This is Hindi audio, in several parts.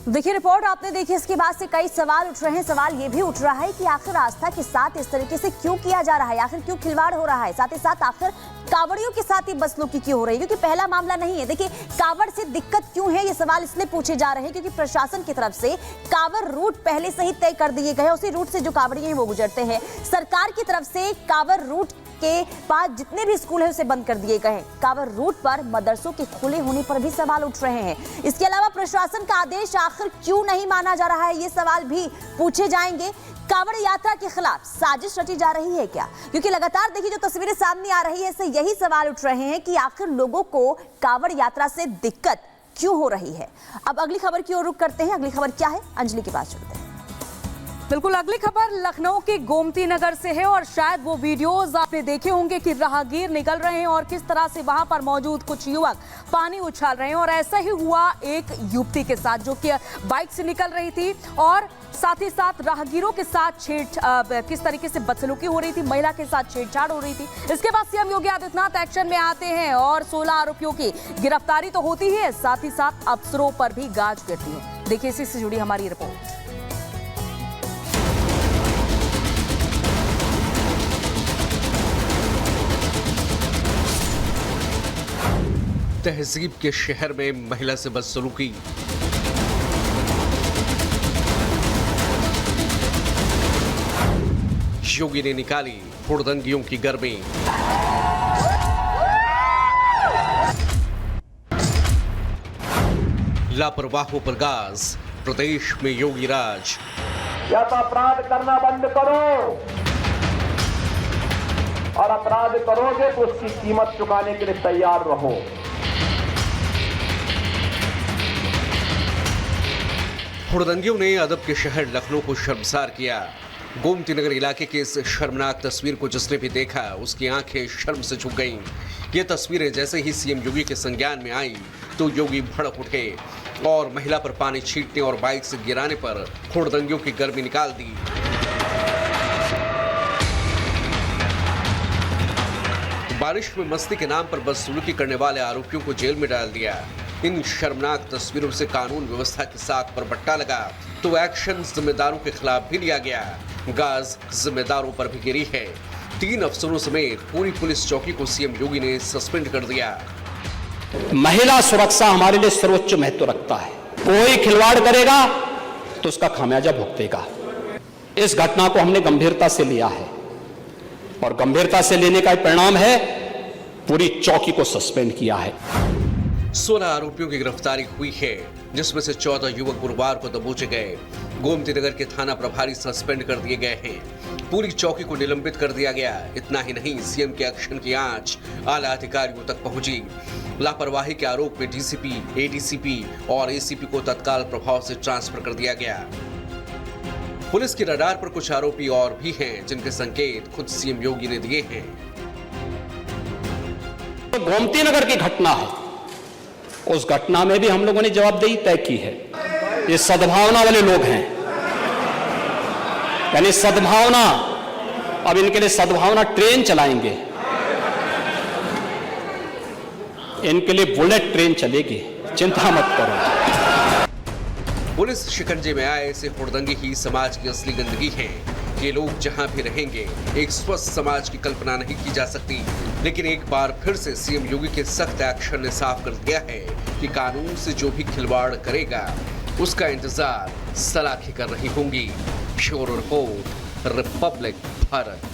देखिए रिपोर्ट आपने देखी, इसके बाद से कई सवाल उठ रहे हैं। सवाल ये भी उठ रहा है कि आखिर आस्था के साथ इस तरीके से क्यों किया जा रहा है, आखिर क्यों खिलवाड़ हो रहा है, साथ ही साथ आखिर कांवड़ियों के साथ ही बदसलूकी क्यों हो रही है, क्योंकि पहला मामला नहीं है। देखिए कांवड़ से दिक्कत क्यों है, ये सवाल इसलिए पूछे जा रहे हैं क्योंकि प्रशासन की तरफ से कांवड़ रूट पहले से ही तय कर दिए गए, उसी रूट से जो कांवड़िए हैं वो गुजरते हैं। सरकार की तरफ से कांवड़ रूट के पास जितने भी स्कूल है उसे बंद कर दिए गए हैं। कांवड़ रूट पर मदरसों के खुले होने पर भी सवाल उठ रहे हैं। इसके अलावा प्रशासन का आदेश आखिर क्यों नहीं माना जा रहा है, ये सवाल भी पूछे जाएंगे। कांवड़ यात्रा के खिलाफ साजिश रची जा रही है क्या, क्योंकि लगातार देखिए जो तस्वीरें सामने आ रही है इससे यही सवाल उठ रहे हैं कि आखिर लोगों को कांवड़ यात्रा से दिक्कत क्यों हो रही है। अब अगली खबर की ओर रुख करते हैं। अगली खबर क्या है, अंजलि के पास चलते हैं। बिल्कुल, अगली खबर लखनऊ के गोमती नगर से है और शायद वो वीडियोस आपने देखे होंगे कि राहगीर निकल रहे हैं और किस तरह से वहां पर मौजूद कुछ युवक पानी उछाल रहे हैं। और ऐसा ही हुआ एक युवती के साथ जो कि बाइक से निकल रही थी और साथ ही साथ राहगीरों के साथ किस तरीके से बदसलूकी हो रही थी, महिला के साथ छेड़छाड़ हो रही थी। इसके बाद सीएम योगी आदित्यनाथ एक्शन में आते हैं और 16 आरोपियों की गिरफ्तारी तो होती है, साथ ही साथ अफसरों पर भी गाज गिरती है। देखिए इसी से जुड़ी हमारी रिपोर्ट। तहजीब के शहर में महिला से बदसलूकी। योगी ने निकाली हुड़दंगियों की गर्मी। लापरवाहों पर गाज, प्रदेश में योगी राज। या तो अपराध करना बंद करो और अपराध करोगे तो उसकी कीमत चुकाने के लिए तैयार रहो। हुड़दंगियों ने अदब के शहर लखनऊ को शर्मसार किया। गोमती नगर इलाके की इस शर्मनाक तस्वीर को जिसने भी देखा उसकी आंखें शर्म से झुक गईं। ये तस्वीरें जैसे ही सीएम योगी के संज्ञान में आई तो योगी भड़क उठे और महिला पर पानी छींटने और बाइक से गिराने पर हुड़दंगियों की गर्मी निकाल दी। बारिश में मस्ती के नाम पर बदसलूकी करने वाले आरोपियों को जेल में डाल दिया। इन शर्मनाक तस्वीरों से कानून व्यवस्था के साथ परबट्टा लगा तो एक्शन जिम्मेदारों के खिलाफ भी लिया गया। गाज जिम्मेदारों पर भी गिरी है। 3 अफसरों समेत पूरी पुलिस चौकी को सीएम योगी ने सस्पेंड कर दिया। महिला सुरक्षा हमारे लिए सर्वोच्च महत्व रखता है। कोई खिलवाड़ करेगा तो उसका खामियाजा भुगतेगा। इस घटना को हमने गंभीरता से लिया है और गंभीरता से लेने का परिणाम है पूरी चौकी को सस्पेंड किया है। 16 आरोपियों की गिरफ्तारी हुई है, जिसमें से 14 युवक गुरुवार को दबोचे गए। गोमती नगर के थाना प्रभारी सस्पेंड कर दिए गए हैं। पूरी चौकी को निलंबित कर दिया गया। इतना ही नहीं, सीएम के एक्शन की आंच आला अधिकारियों तक पहुंची। लापरवाही के आरोप में डीसीपी, एडीसीपी और एसीपी को तत्काल प्रभाव से ट्रांसफर कर दिया गया। पुलिस की रडार पर कुछ आरोपी और भी हैं जिनके संकेत खुद सीएम योगी ने दिए हैं। गोमती नगर की घटना है, उस घटना में भी हम लोगों ने जवाबदेही तय की है। ये सद्भावना वाले लोग हैं, यानी सद्भावना, अब इनके लिए सद्भावना ट्रेन चलाएंगे, इनके लिए बुलेट ट्रेन चलेगी, चिंता मत करो। पुलिस शिकंजे में आए ऐसे हुड़दंगे ही समाज की असली गंदगी है। ये लोग जहां भी रहेंगे एक स्वस्थ समाज की कल्पना नहीं की जा सकती। लेकिन एक बार फिर से सीएम योगी के सख्त एक्शन ने साफ कर दिया है कि कानून से जो भी खिलवाड़ करेगा उसका इंतजार सलाखें कर रही होंगी। Bureau report, Republic Bharat.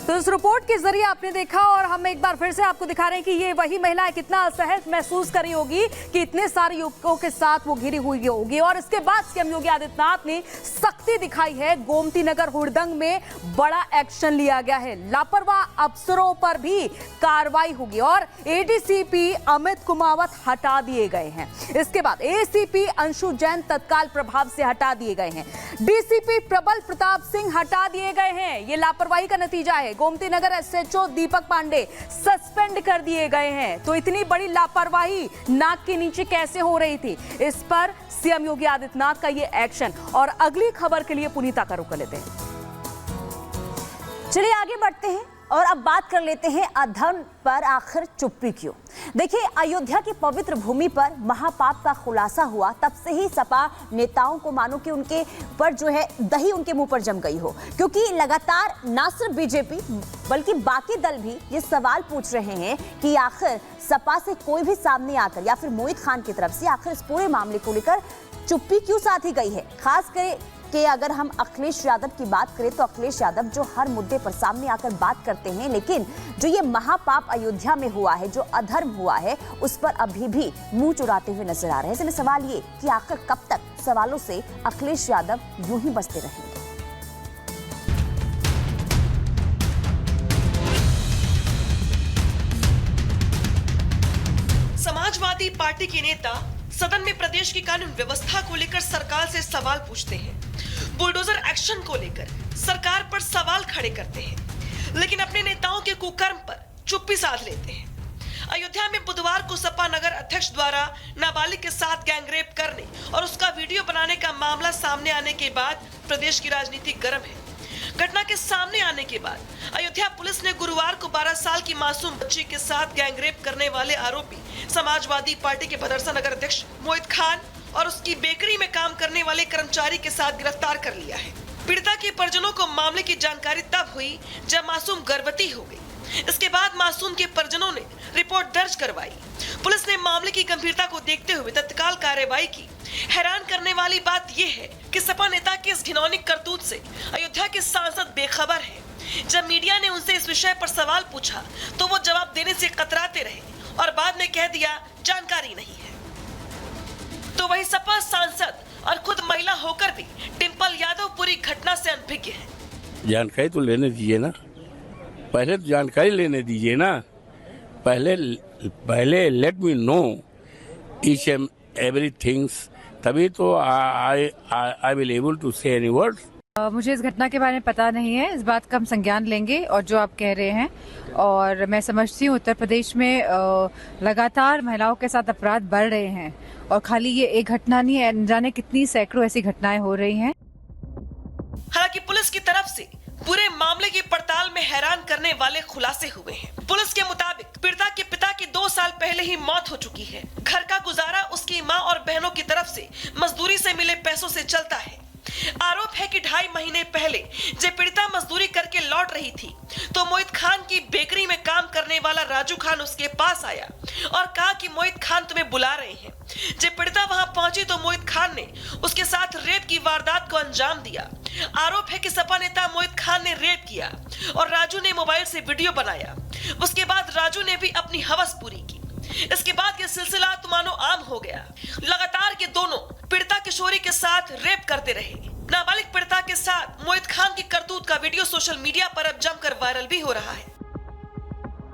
तो इस रिपोर्ट के जरिए आपने देखा और हम एक बार फिर से आपको दिखा रहे हैं कि ये वही महिला कितना असहज महसूस करी होगी कि इतने सारे युवकों के साथ वो घिरी हुई होगी। और इसके बाद सीएम योगी आदित्यनाथ ने सख्ती दिखाई है। गोमती नगर हुड़दंग में बड़ा एक्शन लिया गया है। लापरवाह अफसरों पर भी कार्रवाई होगी और एडीसीपी अमित कुमावत हटा दिए गए हैं। इसके बाद एसीपी अंशु जैन तत्काल प्रभाव से हटा दिए गए हैं। डीसीपी प्रबल प्रताप सिंह हटा दिए गए हैं। ये लापरवाही का नतीजा है। गोमती नगर एसएचओ दीपक पांडे सस्पेंड कर दिए गए हैं। तो इतनी बड़ी लापरवाही नाक के नीचे कैसे हो रही थी, इस पर सीएम योगी आदित्यनाथ का ये एक्शन। और अगली खबर के लिए पुनीता का रुख लेते हैं। चलिए आगे बढ़ते हैं। और अब बात कर लेते हैं अधर्म पर आखिर चुप्पी क्यों। देखिए, अयोध्या की पवित्र भूमि पर महापाप का खुलासा हुआ, तब से ही सपा नेताओं को मानो कि उनके पर जो है दही उनके मुंह पर जम गई हो, क्योंकि लगातार ना सिर्फ बीजेपी बल्कि बाकी दल भी ये सवाल पूछ रहे हैं कि आखिर सपा से कोई भी सामने आकर या फिर मोहित खान की तरफ से आखिर इस पूरे मामले को लेकर चुप्पी क्यों साधी गई है। खास कर कि अगर हम अखिलेश यादव की बात करें तो अखिलेश यादव जो हर मुद्दे पर सामने आकर बात करते हैं, लेकिन जो ये महापाप अयोध्या में हुआ है, जो अधर्म हुआ है, उस पर अभी भी मुंह चुराते हुए नजर आ रहे हैं। इसलिए सवाल ये कि आखिर कब तक सवालों से अखिलेश यादव यूं ही बचते रहेंगे। समाजवादी पार्टी के नेता सदन में प्रदेश की कानून व्यवस्था को लेकर सरकार से सवाल पूछते हैं, बुलडोजर एक्शन को लेकर सरकार पर सवाल खड़े करते हैं, लेकिन अपने नेताओं के कुकर्म पर चुप्पी साध लेते हैं। अयोध्या में बुधवार को सपा नगर अध्यक्ष द्वारा नाबालिग के साथ गैंगरेप करने और उसका वीडियो बनाने का मामला सामने आने के बाद प्रदेश की राजनीति गर्म है। घटना के सामने आने के बाद अयोध्या पुलिस ने गुरुवार को 12 साल की मासूम बच्ची के साथ गैंगरेप करने वाले आरोपी समाजवादी पार्टी के भदरसा नगर अध्यक्ष मोहित खान और उसकी बेकरी में काम करने वाले कर्मचारी के साथ गिरफ्तार कर लिया है। पीड़िता के परिजनों को मामले की जानकारी तब हुई जब मासूम गर्भवती हो गई। इसके बाद मासूम के परिजनों ने रिपोर्ट दर्ज करवाई। पुलिस ने मामले की गंभीरता को देखते हुए तत्काल कार्रवाई की। हैरान करने वाली बात यह है कि सपा नेता की इस घिनौनी करतूत से अयोध्या के सांसद बेखबर हैं। जब मीडिया ने उनसे इस विषय पर सवाल पूछा तो वो जवाब देने से कतराते रहे और बाद में कह दिया जानकारी नहीं है। तो वही सपा सांसद और खुद महिला होकर भी डिंपल यादव पूरी घटना से अनभिज्ञ है। जानकारी तो लेने दीजिए ना, पहले तो जानकारी लेने दीजिए ना, पहले let me know each and everything's, तभी तो आई विल एबल टू से एनी वर्ड्स। मुझे इस घटना के बारे में पता नहीं है, इस बात का हम संज्ञान लेंगे और जो आप कह रहे हैं, और मैं समझती हूँ उत्तर प्रदेश में लगातार महिलाओं के साथ अपराध बढ़ रहे हैं और खाली ये एक घटना नहीं है, न जाने कितनी सैकड़ों ऐसी घटनाएं हो रही हैं। हालांकि पुलिस की तरफ से पूरे मामले की पड़ताल में हैरान करने वाले खुलासे हुए हैं। पुलिस के मुताबिक पीड़िता के पिता की 2 साल पहले ही मौत हो चुकी है। घर का गुजारा उसकी मां और बहनों की तरफ से मजदूरी से मिले पैसों से चलता है। आरोप है कि 2.5 महीने पहले जब पीड़िता मजदूरी करके लौट रही थी तो मोहित खान की बेकरी में काम करने वाला राजू खान उसके पास आया और कहा कि मोहित खान तुम्हें बुला रहे हैं। जब पीड़िता वहां पहुंची तो मोहित खान ने उसके साथ रेप की वारदात को अंजाम दिया। आरोप है कि सपा नेता मोहित खान ने रेप किया और राजू ने मोबाइल से वीडियो बनाया। उसके बाद राजू ने भी अपनी हवस पूरी की। इसके बाद ये सिलसिला तो मानो आम हो गया। लगातार ये दोनों पीड़िता किशोरी के साथ रेप करते रहे। नाबालिग पीड़िता के साथ मोहित खान की करतूत का वीडियो सोशल मीडिया पर अब जमकर वायरल भी हो रहा है।